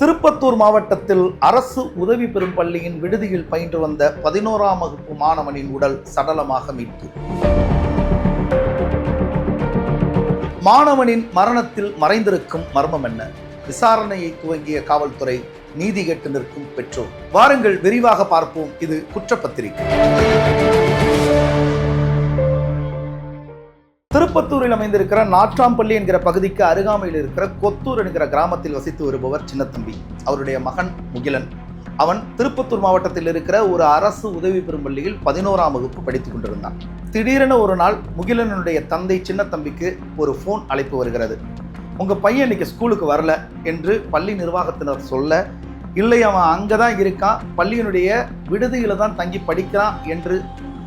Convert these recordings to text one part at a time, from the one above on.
திருப்பத்தூர் மாவட்டத்தில் அரசு உதவி பெறும் பள்ளியின் விடுதியில் பயின்று வந்த 11ஆம் வகுப்பு மாணவனின் உடல் சடலமாக மீட்பு. மாணவனின் மரணத்தில் மறைந்திருக்கும் மர்மம் என்ன? விசாரணையை துவங்கிய காவல்துறை, நீதி கேட்டு நிற்கும் பெற்றோர். வாருங்கள் விரிவாக பார்ப்போம். இது குற்றப்பத்திரிகை. திருப்பத்தூரில் அமைந்திருக்கிற நாற்றாம்பள்ளி என்கிற பகுதிக்கு அருகாமையில் இருக்கிற கொத்தூர் என்கிற கிராமத்தில் வசித்து வருபவர் சின்னத்தம்பி. அவருடைய மகன் முகிலன். அவன் திருப்பத்தூர் மாவட்டத்தில் இருக்கிற ஒரு அரசு உதவி பெறும் பள்ளியில் 11ஆம் வகுப்பு படித்துக் கொண்டிருந்தான். திடீரென ஒரு நாள் முகிலனுடைய தந்தை சின்னத்தம்பிக்கு ஒரு போன் அழைப்பு வருகிறது. உங்க பையன் இன்னைக்கு ஸ்கூலுக்கு வரல என்று பள்ளி நிர்வாகத்தினர் சொல்ல, இல்லை அவன் அங்கதான் இருக்கான், பள்ளியினுடைய விடுதியில தான் தங்கி படிக்கிறான் என்று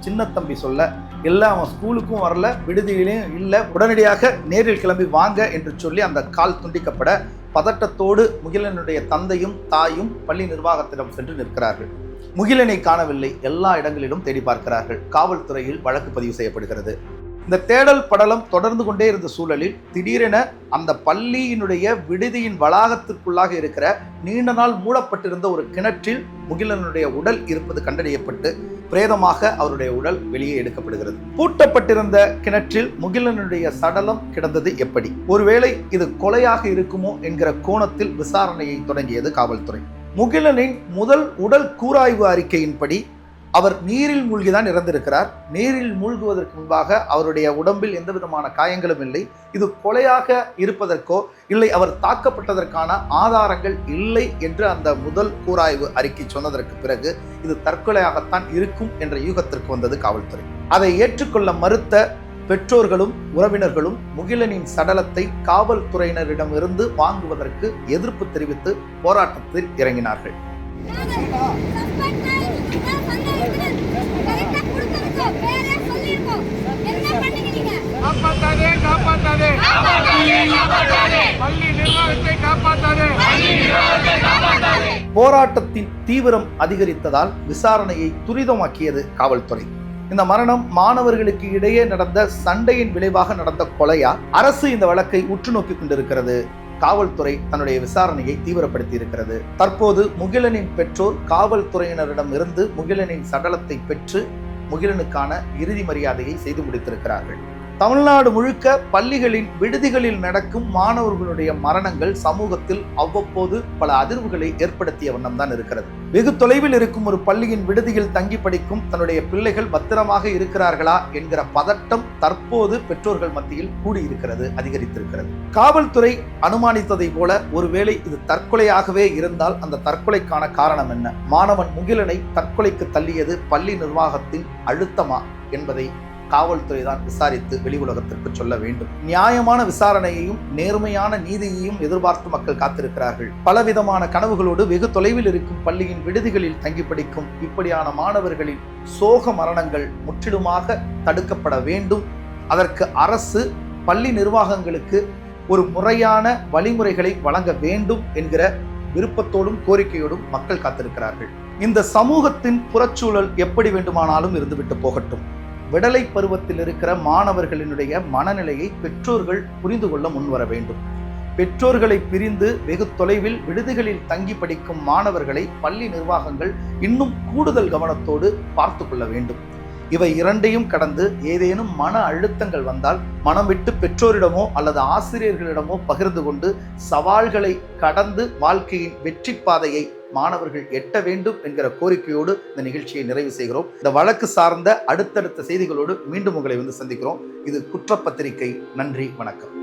சின்னத்தம்பி சொல்ல, இல்லை அவன் ஸ்கூலுக்கும் வரல, விடுதியிலையும் இல்லை, உடனடியாக நேரில் கிளம்பி வாங்க என்று சொல்லி அந்த கால் துண்டிக்கப்பட பதட்டத்தோடு முகிலனுடைய தந்தையும் தாயும் பள்ளி நிர்வாகத்திடம் சென்று நிற்கிறார்கள். முகிலனை காணவில்லை. எல்லா இடங்களிலும் தேடி பார்க்கிறார்கள். காவல்துறையில் வழக்கு பதிவு செய்யப்படுகிறது. இந்த தேடல் படலம் தொடர்ந்து கொண்டே இருந்த சூழலில் திடீரென அந்த பள்ளியினுடைய விடுதியின் வளாகத்திற்குள்ளாக இருக்கிற நீண்ட நாள் மூடப்பட்டிருந்த ஒரு கிணற்றில் முகிலனுடைய உடல் இருப்பது கண்டறியப்பட்டு பிரேதமாக அவருடைய உடல் வெளியே எடுக்கப்படுகிறது. பூட்டப்பட்டிருந்த கிணற்றில் முகிலனுடைய சடலம் கிடந்தது எப்படி? ஒருவேளை இது கொலையாக இருக்குமோ என்கிற கோணத்தில் விசாரணையை தொடங்கியது காவல்துறை. முகிலனின் முதல் உடல் கூராய்வு அறிக்கையின்படி அவர் நீரில் மூழ்கிதான் இறந்திருக்கிறார். நீரில் மூழ்குவதற்கு முன்பாக அவருடைய உடம்பில் எந்த விதமான காயங்களும் இல்லை. இது கொலையாக இருப்பதற்கோ இல்லை அவர் தாக்கப்பட்டதற்கான ஆதாரங்கள் இல்லை என்று அந்த முதல் கூராய்வு அறிக்கை சொன்னதற்கு பிறகு இது தற்கொலையாகத்தான் இருக்கும் என்ற யூகத்திற்கு வந்தது காவல்துறை. அதை ஏற்றுக்கொள்ள மறுத்த பெற்றோர்களும் உறவினர்களும் முகிலனின் சடலத்தை காவல்துறையினரிடமிருந்து வாங்குவதற்கு எதிர்ப்பு தெரிவித்து போராட்டத்தில் இறங்கினார்கள். போராட்டத்தின் தீவிரம் அதிகரித்ததால் விசாரணையை துரிதமாக்கியது காவல்துறை. இந்த மரணம் மாணவர்களுக்கு இடையே நடந்த சண்டையின் விளைவாக நடந்த கொலையா? அரசு இந்த வழக்கை உற்று நோக்கிக் கொண்டிருக்கிறது. காவல்துறை தன்னுடைய விசாரணையை தீவிரப்படுத்தி இருக்கிறது. தற்போது முகிலனின் பெற்றோர் காவல்துறையினரிடம் இருந்து முகிலனின் சடலத்தை பெற்று முகிலனுக்கான இறுதி மரியாதையை செய்து முடித்திருக்கிறார்கள். தமிழ்நாடு முழுக்க பள்ளிகளின் விடுதிகளில் நடக்கும் மாணவர்களுடைய மரணங்கள் சமூகத்தில் அவ்வப்போது பல அதிர்வுகளை ஏற்படுத்திய வண்ணம் தான் இருக்கிறது. வெகு தொலைவில் இருக்கும் ஒரு பள்ளியின் விடுதியில் தங்கி படிக்கும் தன்னுடைய பிள்ளைகள் பத்திரமாக இருக்கிறார்களா என்கிற பதட்டம் தற்போது பெற்றோர்கள் மத்தியில் கூடியிருக்கிறது, அதிகரித்திருக்கிறது. காவல்துறை அனுமானித்ததை போல ஒருவேளை இது தற்கொலையாகவே இருந்தால் அந்த தற்கொலைக்கான காரணம் என்ன? மாணவன் முகிலனை தற்கொலைக்கு தள்ளியது பள்ளி நிர்வாகத்தின் அழுத்தமா என்பதை காவல்துறை தான் விசாரித்து வெளி உலகத்திற்கு சொல்ல வேண்டும். நியாயமான விசாரணையையும் நேர்மையான நீதியையும் எதிர்பார்த்து மக்கள் காத்திருக்கிறார்கள். பலவிதமான கனவுகளோடு வெகு தொலைவில் இருக்கும் பள்ளியின் விடுதிகளில் தங்கி படிக்கும் இப்படியான மாணவர்களின் சோக மரணங்கள் முற்றிலுமாக தடுக்கப்பட வேண்டும். அதற்கு அரசு பள்ளி நிர்வாகங்களுக்கு ஒரு முறையான வழிமுறைகளை வழங்க வேண்டும் என்கிற விருப்பத்தோடும் கோரிக்கையோடும் மக்கள் காத்திருக்கிறார்கள். இந்த சமூகத்தின் புறச்சூழல் எப்படி வேண்டுமானாலும் இருந்துவிட்டு போகட்டும். விடலை பருவத்தில் இருக்கிற மாணவர்களினுடைய மனநிலையை பெற்றோர்கள் புரிந்து கொள்ள முன்வர வேண்டும். பெற்றோர்களை பிரிந்து வெகு தொலைவில் விடுதிகளில் தங்கி படிக்கும் மாணவர்களை பள்ளி நிர்வாகங்கள் இன்னும் கூடுதல் கவனத்தோடு பார்த்து கொள்ள வேண்டும். இவை இரண்டையும் கடந்து ஏதேனும் மன அழுத்தங்கள் வந்தால் மனம் விட்டு பெற்றோரிடமோ அல்லது ஆசிரியர்களிடமோ பகிர்ந்து கொண்டு சவால்களை கடந்து வாழ்க்கையின் வெற்றி பாதையை மாணவர்கள் எட்ட வேண்டும் என்கிற கோரிக்கையோடு இந்த நிகழ்ச்சியை நிறைவு செய்கிறோம். இந்த வழக்கு சார்ந்த அடுத்தடுத்த செய்திகளோடு மீண்டும் உங்களை சந்திக்கிறோம். இது குற்றப்பத்திரிகை. நன்றி, வணக்கம்.